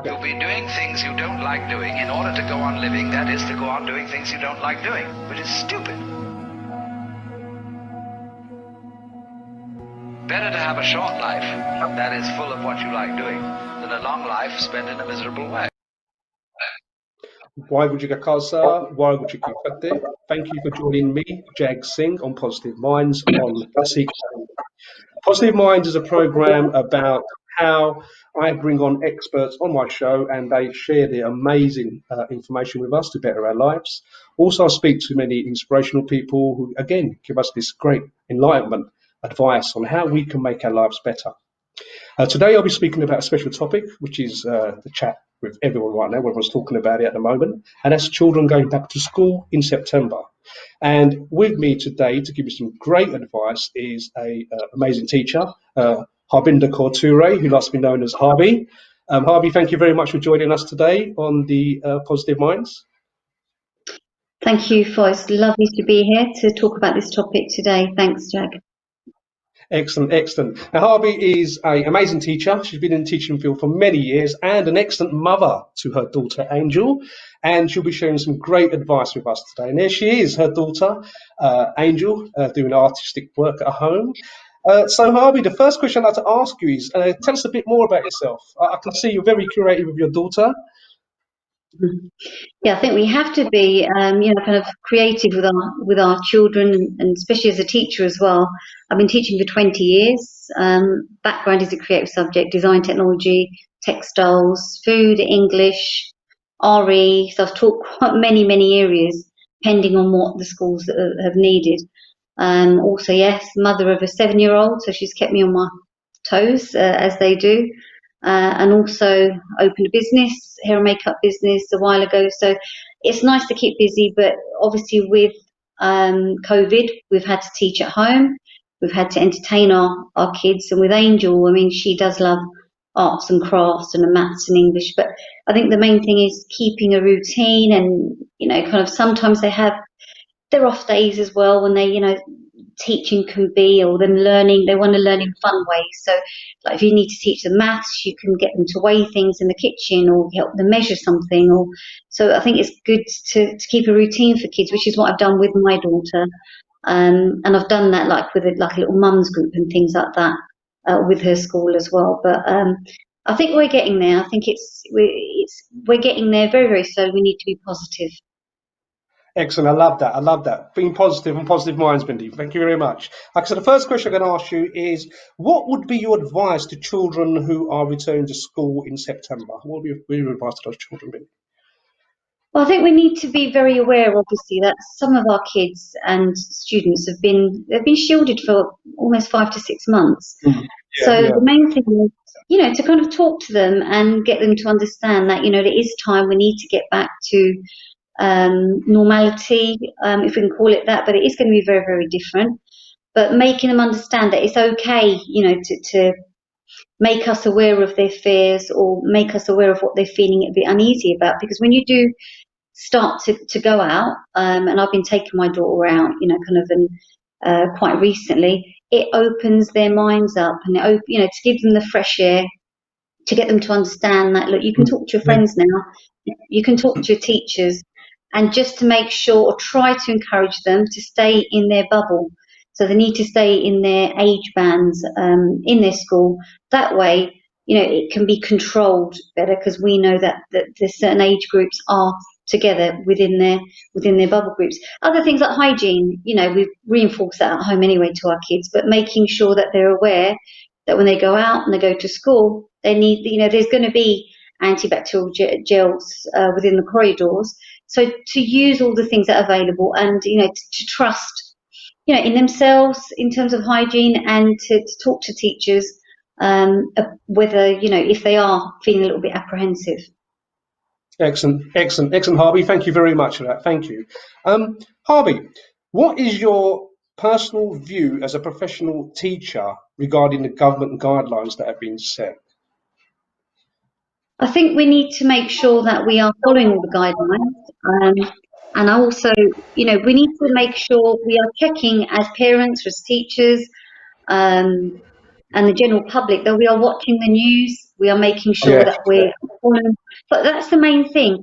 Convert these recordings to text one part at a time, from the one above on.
You'll be doing things you don't like doing in order to go on living, that is, to go on doing things you don't like doing, which is stupid. Better to have a short life that is full of what you like doing than a long life spent in a miserable way. Waheguru Ji Ka Khalsa, Waheguru Ji Ki Fateh. Thank you for joining me, Singh, on Positive Minds on Seek. Positive Minds is a program about how I bring on experts on my show and they share their amazing information with us to better our lives. Also, I speak to many inspirational people who, again, give us this great enlightenment advice on how we can make our lives better. Today, I'll be speaking about a special topic, which is the chat with everyone right now. Everyone's talking about it at the moment, and that's children going back to school in September. And with me today to give me some great advice is a amazing teacher, Harbindar Kaur Tooray, who likes to be known as Harby. Harby, thank you very much for joining us today on the Positive Minds. Thank you, it's lovely to be here to talk about this topic today. Thanks, Jack. Excellent, excellent. Now, Harby is an amazing teacher. She's been in the teaching field for many years and an excellent mother to her daughter, Angel. And she'll be sharing some great advice with us today. And there she is, her daughter, Angel, doing artistic work at home. So, Harby, the first question I'd like to ask you is, tell us a bit more about yourself. I can see you're very creative with your daughter. Yeah, I think we have to be, kind of creative with our children, and especially as a teacher as well. I've been teaching for 20 years. Background is a creative subject: design, technology, textiles, food, English, RE. So I've taught quite many areas, depending on what the schools have needed. Also, yes, mother of a 7-year-old, so she's kept me on my toes as they do. And also opened a business, hair and makeup business, a while ago. So it's nice to keep busy, but obviously with COVID, we've had to teach at home. We've had to entertain our kids. And with Angel, I mean, she does love arts and crafts and maths and English. But I think the main thing is keeping a routine and, kind of sometimes they have their off days as well when they, teaching can be, or them learning, they want to learn in fun ways. So like if you need to teach them maths, you can get them to weigh things in the kitchen or help them measure something. Or so I think it's good to keep a routine for kids, which is what I've done with my daughter. And I've done that like with a little mums group and things like that with her school as well. But I think we're getting there. I think we're getting there very, very slowly. We need to be positive. Excellent. I love that. I love that. Being positive and positive minds, Bindi. Thank you very much. So the first question I'm going to ask you is, what would be your advice to children who are returning to school in September? What would be your advice to those children, Bindi? Well, I think we need to be very aware, obviously, that some of our kids and students they've been shielded for almost 5 to 6 months. The main thing is, to kind of talk to them and get them to understand that, there is time we need to get back to normality, if we can call it that, but it is going to be very, very different. But making them understand that it's okay, to make us aware of their fears or make us aware of what they're feeling a bit uneasy about. Because when you do start to go out, and I've been taking my daughter out, quite recently, it opens their minds up and to give them the fresh air, to get them to understand that, look, you can talk to your friends now, you can talk to your teachers, and just to make sure or try to encourage them to stay in their bubble. So they need to stay in their age bands in their school. That way, it can be controlled better, because we know that the certain age groups are together within their bubble groups. Other things like hygiene, we reinforce that at home anyway to our kids, but making sure that they're aware that when they go out and they go to school, they need, there's going to be antibacterial gels within the corridors. So to use all the things that are available, and to trust in themselves in terms of hygiene, and to talk to teachers whether if they are feeling a little bit apprehensive. Excellent, Harvey. Thank you very much for that. Thank you. Harvey, what is your personal view as a professional teacher regarding the government guidelines that have been set? I think we need to make sure that we are following all the guidelines, and also, we need to make sure we are checking as parents, as teachers, and the general public, that we are watching the news We are making sure Yeah. that we're following. But that's the main thing.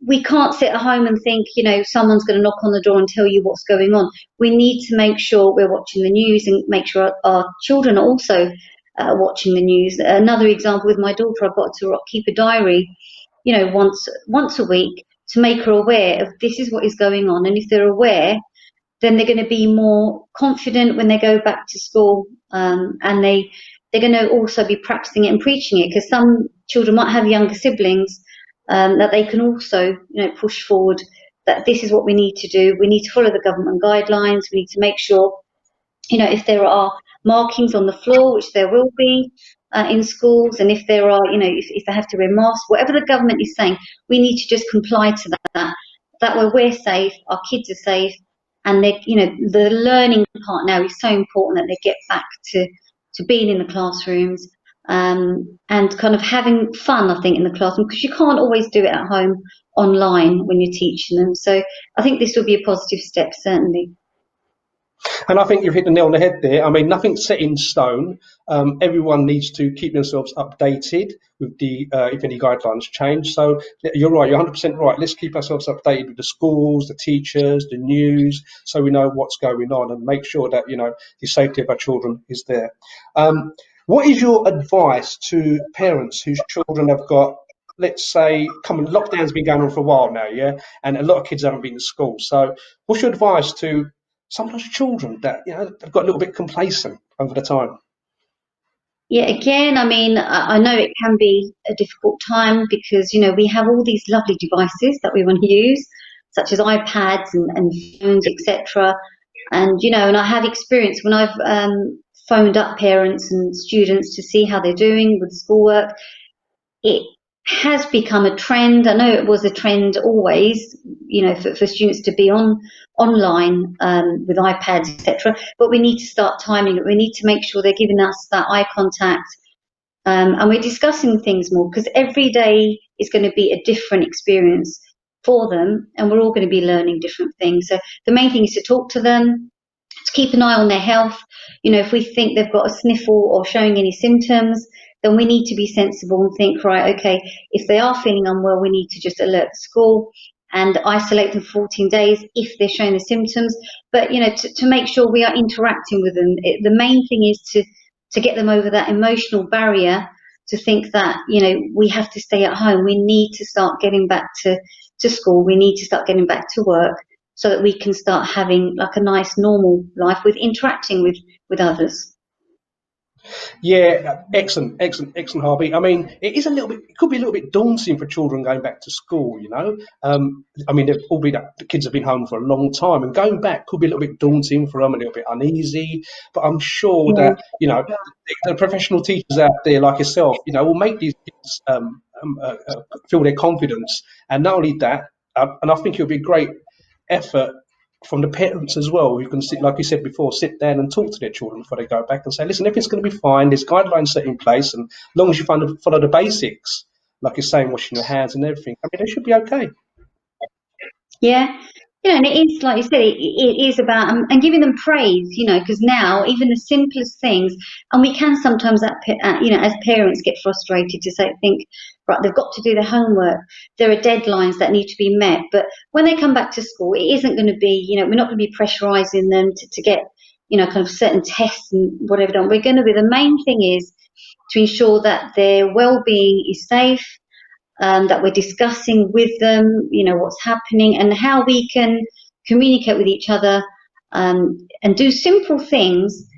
We can't sit at home and think, someone's going to knock on the door and tell you what's going on. We need to make sure we're watching the news and make sure our children are also watching the news. Another example with my daughter, I've got to keep a diary, once a week to make her aware of this is what is going on. And if they're aware, then they're going to be more confident when they go back to school, and they're going to also be practicing it and preaching it, because some children might have younger siblings that they can also push forward that this is what we need to do. We need to follow the government guidelines. We need to make sure if there are markings on the floor, which there will be in schools, and if there are, if they have to wear masks, whatever the government is saying, we need to just comply to that. That way we're safe, our kids are safe, and the learning part now is so important that they get back to being in the classrooms, and kind of having fun, I think, in the classroom, because you can't always do it at home online when you're teaching them. So I think this will be a positive step, certainly. And I think you've hit the nail on the head there. I mean, nothing's set in stone. Everyone needs to keep themselves updated with the if any guidelines change. So you're right. You're 100% right. Let's keep ourselves updated with the schools, the teachers, the news, so we know what's going on and make sure that the safety of our children is there. What is your advice to parents whose children have got, let's say, lockdown's been going on for a while now, yeah, and a lot of kids haven't been to school. So, what's your advice to sometimes children that have got a little bit complacent over the time? Yeah, again, I mean, I know it can be a difficult time because, we have all these lovely devices that we want to use, such as iPads and phones, etc. And, and I have experience when I've phoned up parents and students to see how they're doing with schoolwork. It has become a trend. I know it was a trend always, for students to be online with iPads, etc. But we need to start timing it. We need to make sure they're giving us that eye contact, and we're discussing things more, because every day is going to be a different experience for them, and we're all going to be learning different things. So the main thing is to talk to them, to keep an eye on their health. If we think they've got a sniffle or showing any symptoms, then we need to be sensible and think, right, okay, if they are feeling unwell, we need to just alert the school and isolate them for 14 days if they're showing the symptoms. But, to make sure we are interacting with them. The main thing is to get them over that emotional barrier, to think that, we have to stay at home. We need to start getting back to school. We need to start getting back to work, so that we can start having like a nice normal life with interacting with others. Yeah, excellent, Harvey. I mean, it could be a little bit daunting for children going back to school, I mean, the kids have been home for a long time, and going back could be a little bit daunting for them, a little bit uneasy. But I'm sure Yeah. that, the professional teachers out there like yourself, will make these kids feel their confidence. And not only that, and I think it would be a great effort from the parents as well, who can sit, like you said before, sit down and talk to their children before they go back and say, listen, everything's going to be fine. There's guidelines set in place, and as long as you follow the basics, like you're saying, washing your hands and everything, I mean, they should be okay. Yeah. And it is, like you said, it is about, and giving them praise, because now even the simplest things, and we can sometimes, as parents, get frustrated to think, right, they've got to do their homework. There are deadlines that need to be met. But when they come back to school, it isn't going to be, we're not going to be pressurizing them to get, kind of certain tests and whatever done. We're going to be, the main thing is to ensure that their well-being is safe, that we're discussing with them, what's happening and how we can communicate with each other, and do simple things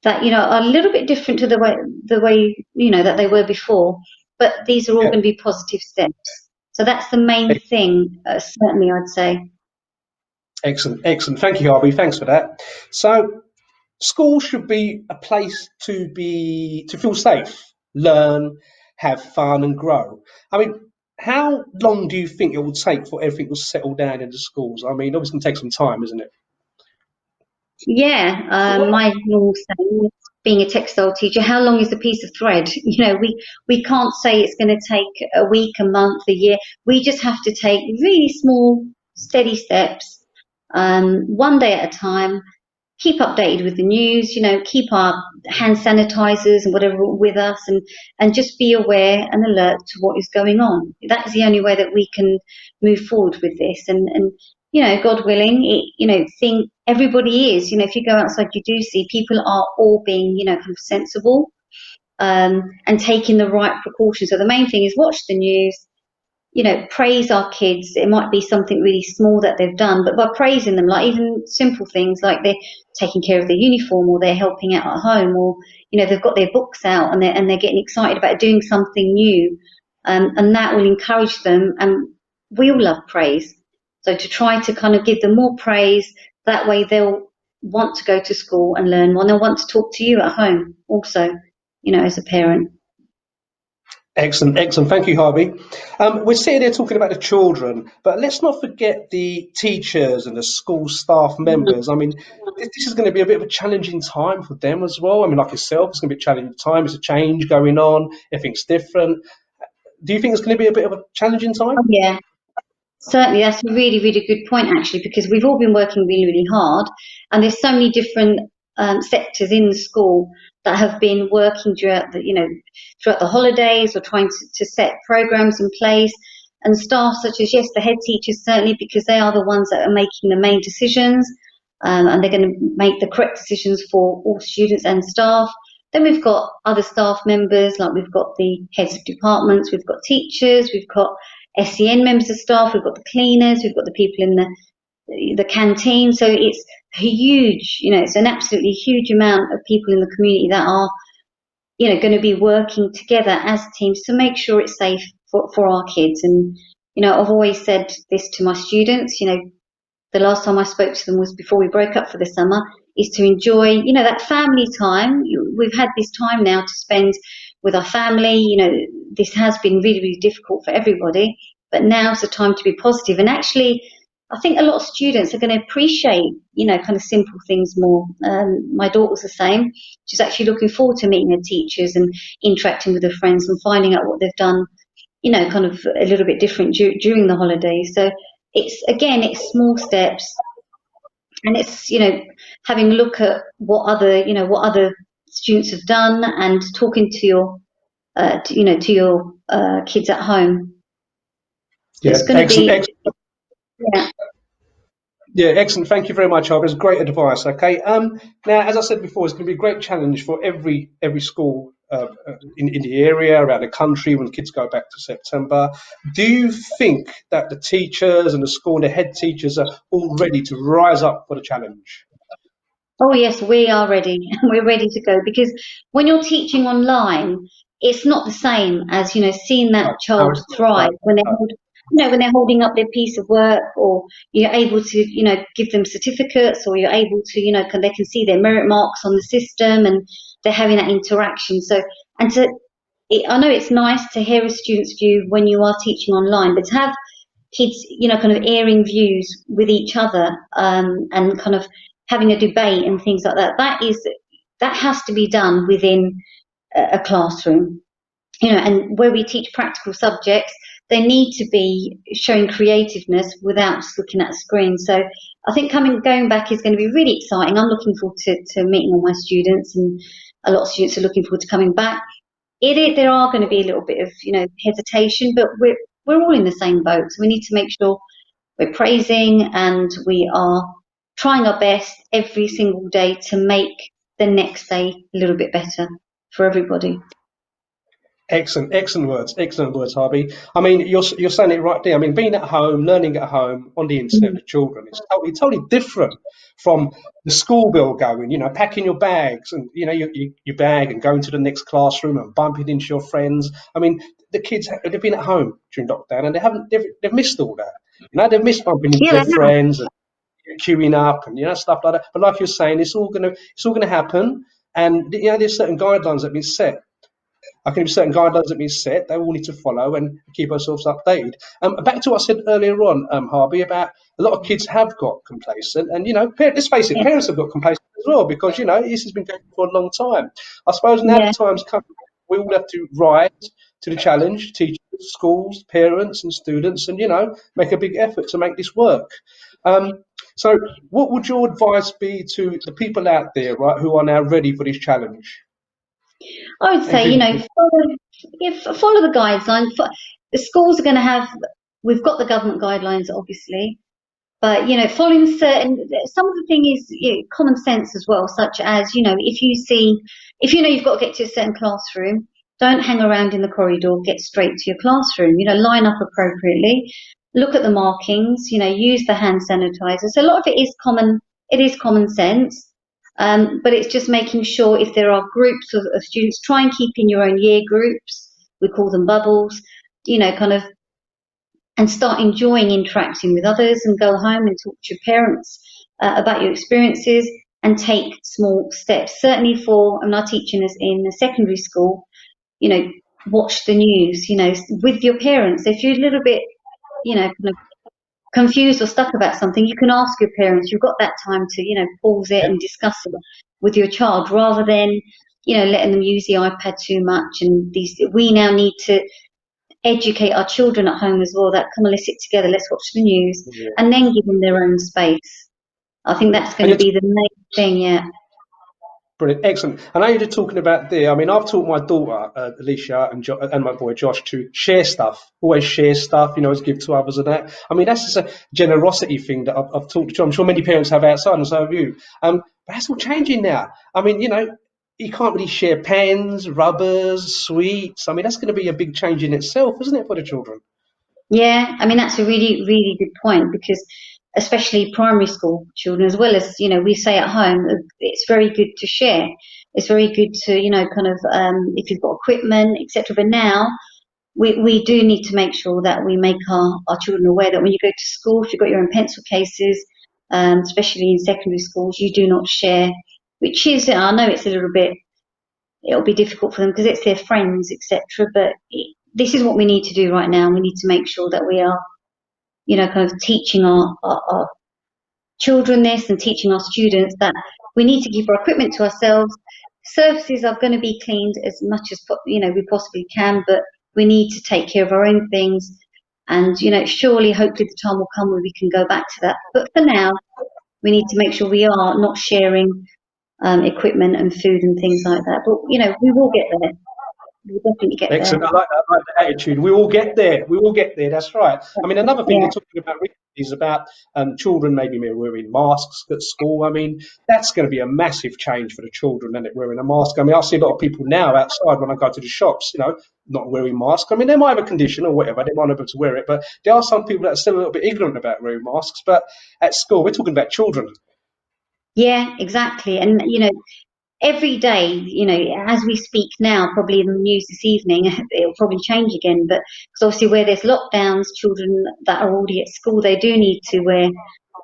that are a little bit different to the way that they were before. But these are all going to be positive steps. So that's the main thing, certainly, I'd say. Excellent. Thank you, Harvey. Thanks for that. So, school should be a place to feel safe, learn, have fun, and grow. I mean, how long do you think it will take for everything to settle down in the schools? I mean, obviously, it's going to take some time, isn't it? Yeah, my normal saying is, being a textile teacher, how long is a piece of thread? We can't say it's going to take a week, a month, a year. We just have to take really small, steady steps, one day at a time. keep updated with the news, keep our hand sanitizers and whatever with us, and just be aware and alert to what is going on. That's the only way that we can move forward with this. And God willing, think everybody is, if you go outside, you do see people are all being, kind of sensible, and taking the right precautions. So the main thing is watch the news, praise our kids. It might be something really small that they've done, but by praising them, like even simple things like they're taking care of their uniform, or they're helping out at home, or they've got their books out and they're getting excited about doing something new, and that will encourage them. And we all love praise, so to try to kind of give them more praise, that way they'll want to go to school and learn more, and they'll want to talk to you at home also, as a parent. Excellent, excellent. Thank you, Harvey. We're sitting here talking about the children, but let's not forget the teachers and the school staff members. I mean, this is going to be a bit of a challenging time for them as well. I mean, like yourself, it's going to be a challenging time. There's a change going on. Everything's different. Do you think it's going to be a bit of a challenging time? Oh, yeah, certainly. That's a really, really good point, actually, because we've all been working really, really hard, and there's so many different sectors in the school that have been working throughout the holidays, or trying to set programs in place. And staff such as, yes, the head teachers, certainly, because they are the ones that are making the main decisions, and they're going to make the correct decisions for all students and staff. Then we've got other staff members, like we've got the heads of departments, we've got teachers, we've got SEN members of staff, we've got the cleaners, we've got the people in the canteen. So it's huge, it's an absolutely huge amount of people in the community that are, going to be working together as teams to make sure it's safe for our kids. And, I've always said this to my students, the last time I spoke to them was before we broke up for the summer, is to enjoy, that family time. We've had this time now to spend with our family. This has been really, really difficult for everybody, but now's the time to be positive. And actually, I think a lot of students are going to appreciate, kind of simple things more. My daughter's the same. She's actually looking forward to meeting her teachers and interacting with her friends and finding out what they've done, kind of a little bit different during the holidays. So it's small steps, and it's, having a look at what other students have done, and talking to your, to your kids at home. Yeah, it's going to be. Excellent. Yeah. Yeah, excellent. Thank you very much, Harvey. It's great advice. Okay. Now, as I said before, it's going to be a great challenge for every school in the area, around the country, when kids go back to September. Do you think that the teachers and the school and the head teachers are all ready to rise up for the challenge? Oh yes, we are ready. We're ready to go, because when you're teaching online, it's not the same as seeing that child thrive when they're holding up their piece of work, or you're able to give them certificates, or you're able to they can see their merit marks on the system, and they're having that interaction. So, I know it's nice to hear a student's view when you are teaching online, but to have kids kind of airing views with each other, and kind of having a debate and things like that, that has to be done within a classroom. And where we teach practical subjects, they need to be showing creativeness without just looking at a screen. So I think going back is going to be really exciting. I'm looking forward to meeting all my students, and a lot of students are looking forward to coming back. There are going to be a little bit of hesitation, but we're all in the same boat. So we need to make sure we're praising, and we are trying our best every single day to make the next day a little bit better for everybody. Excellent words, Harvey. I mean, you're saying it right there. I mean, being at home, learning at home on the internet with children, it's totally different from the school bill going. Packing your bags and your bag and going to the next classroom and bumping into your friends. I mean, the kids they've been at home during lockdown, and they've missed all that. They've missed bumping into their friends and queuing up and stuff like that. But like you're saying, it's all gonna happen, and there's certain guidelines that have been set. I can be certain guidelines that have been set. They all need to follow and keep ourselves updated. Back to what I said earlier on, Harvey, about a lot of kids have got complacent, and let's face it, parents have got complacent as well, because this has been going on for a long time. I suppose now the time's come. We all have to rise to the challenge, teachers, schools, parents and students, and make a big effort to make this work. So what would your advice be to the people out there, right, who are now ready for this challenge? I would say, follow the guidelines. The schools are going to have, we've got the government guidelines, obviously, but, following some of the thing is common sense as well, such as, if you've got to get to a certain classroom, don't hang around in the corridor, get straight to your classroom, line up appropriately, look at the markings, use the hand sanitizer. So a lot of it is common sense. But it's just making sure if there are groups of students, try and keep in your own year groups. We call them bubbles, and start enjoying interacting with others and go home and talk to your parents about your experiences and take small steps. Certainly I'm not teaching us in a secondary school, watch the news, with your parents. If you're a little bit, kind of confused or stuck about something, you can ask your parents. You've got that time to, pause it and discuss it with your child rather than, letting them use the iPad too much. And we now need to educate our children at home as well that, come on, let's sit together, let's watch the news, and then give them their own space. I think that's going to be the main thing, yeah. Brilliant, excellent. I know you're talking about there. I mean, I've taught my daughter Alicia and my boy Josh to share stuff. Always share stuff, as give to others and that. I mean, that's just a generosity thing that I've taught. I'm sure many parents have outside, and so have you. But that's all changing now. I mean, you can't really share pens, rubbers, sweets. I mean, that's going to be a big change in itself, isn't it, for the children? Yeah, I mean, that's a really, really good point, because especially primary school children, as well as, we say at home, it's very good to share. It's very good to, if you've got equipment, etc. But now we do need to make sure that we make our children aware that when you go to school, if you've got your own pencil cases, especially in secondary schools, you do not share, which is, I know it's it'll be difficult for them because it's their friends, etc. But this is what we need to do right now. We need to make sure that we are, kind of teaching our children this and teaching our students that we need to keep our equipment to ourselves. Surfaces are going to be cleaned as much as we possibly can, but we need to take care of our own things. And surely, hopefully, the time will come where we can go back to that. But for now, we need to make sure we are not sharing equipment and food and things like that. But we will get there. We'll definitely get Excellent. there. I like that attitude. We all get there. We will get there. That's right. I mean, another thing you're talking about is about children maybe wearing masks at school. I mean, that's going to be a massive change for the children, isn't it, wearing a mask? I mean, I see a lot of people now outside when I go to the shops, not wearing masks. I mean, they might have a condition or whatever. They might not be able to wear it. But there are some people that are still a little bit ignorant about wearing masks. But at school, we're talking about children. Yeah, exactly. And, every day, as we speak now, probably in the news this evening, it'll probably change again. But because obviously where there's lockdowns, children that are already at school, they do need to wear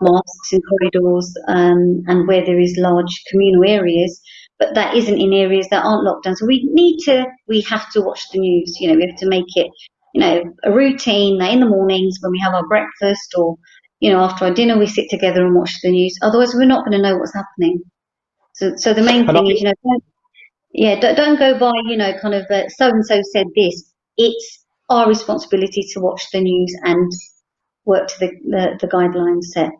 masks in corridors and where there is large communal areas. But that isn't in areas that aren't locked down. So we have to watch the news. We have to make it, a routine that in the mornings when we have our breakfast or, after our dinner, we sit together and watch the news. Otherwise, we're not going to know what's happening. So the main thing is, don't go by, kind of so-and-so said this. It's our responsibility to watch the news and work to the guidelines set.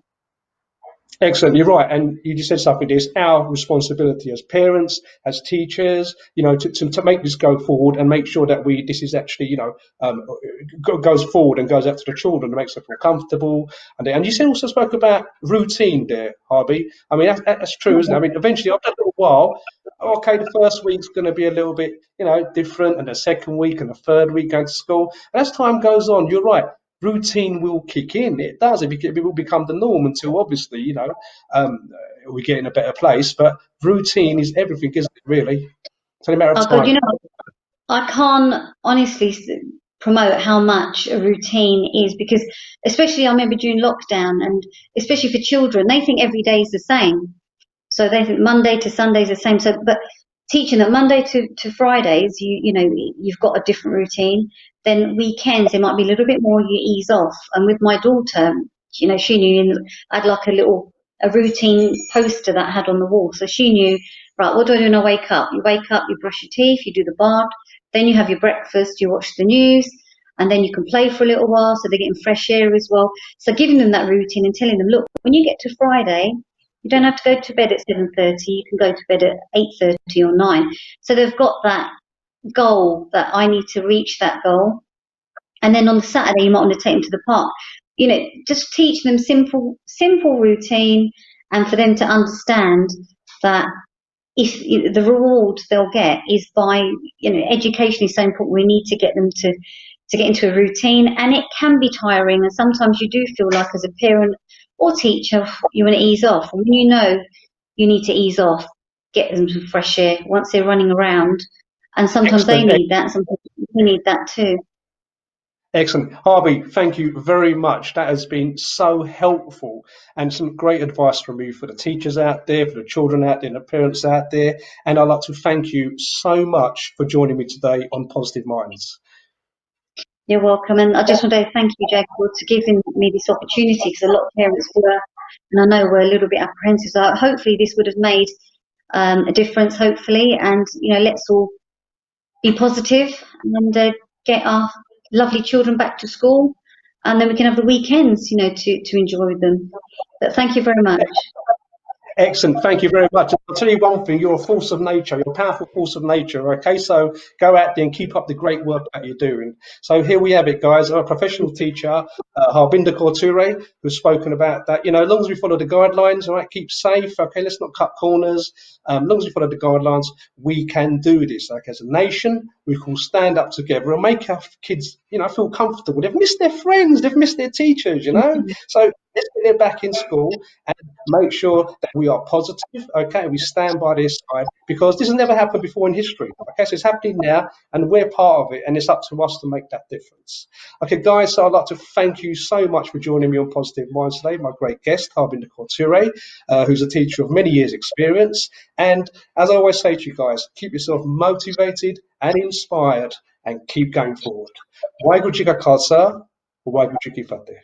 Excellent, you're right, and you just said something. It's our responsibility as parents, as teachers, to make this go forward and make sure that this is actually, goes forward and goes out to the children and makes them feel comfortable. And you also spoke about routine there, Harvey. I mean, that's true, isn't it? I mean, eventually, after a little while, okay, the first week's going to be a little bit, different, and the second week and the third week going to school. And as time goes on, you're right. Routine will kick in. It does. It will become the norm until obviously, we get in a better place. But routine is everything, isn't it? Really, it's only a matter of time. God, I can't honestly promote how much a routine is, because especially I remember during lockdown, and especially for children, they think every day is the same. So they think Monday to Sunday is the same. So, but teaching that Monday to Fridays, you've got a different routine. Then weekends, there might be a little bit more, you ease off. And with my daughter, she knew I had like a routine poster that I had on the wall. So she knew, right, what do I do when I wake up? You wake up, you brush your teeth, you do the bath, then you have your breakfast, you watch the news, and then you can play for a little while, so they're getting fresh air as well. So giving them that routine and telling them, look, when you get to Friday, you don't have to go to bed at 7:30. You can go to bed at 8:30 or 9. So they've got that goal that I need to reach that goal. And then on the Saturday, you might want to take them to the park. You know, just teach them simple routine, and for them to understand that if the reward they'll get is by, education is so important. We need to get them to get into a routine, and it can be tiring. And sometimes you do feel like, as a parent or teacher, you want to ease off. And when you know you need to ease off, get them some fresh air once they're running around. And sometimes they need that. Sometimes we need that too. Excellent. Harvey, thank you very much. That has been so helpful, and some great advice from you for the teachers out there, for the children out there, and the parents out there. And I'd like to thank you so much for joining me today on Positive Minds. You're welcome. And I just want to thank you, Jack, for giving me this opportunity, because a lot of parents were, and I know we're a little bit apprehensive. So hopefully this would have made a difference, hopefully. And, let's all be positive and get our lovely children back to school, and then we can have the weekends, to enjoy them. But thank you very much. Excellent. Thank you very much. I'll tell you one thing, you're a force of nature. You're a powerful force of nature. Okay, so go out there and keep up the great work that you're doing. So here we have it, guys. I'm a professional teacher, Harbindar Kaur Tooray, who's spoken about that. As long as we follow the guidelines, all right, keep safe. Okay, let's not cut corners. As long as we follow the guidelines, we can do this. Like, as a nation, we can stand up together and make our kids, feel comfortable. They've missed their friends. They've missed their teachers, So let's get them back in school and make sure that we are positive, okay, we stand by their side, because this has never happened before in history. Okay, so it's happening now, and we're part of it, and it's up to us to make that difference. Okay, guys, so I'd like to thank you so much for joining me on Positive Minds today. My great guest, Harbindar Kaur Tooray, who's a teacher of many years' experience. And as I always say to you guys, keep yourself motivated and inspired, and keep going forward. Waheguru Ji Ka Khalsa, Waheguru Ji Ki Fateh.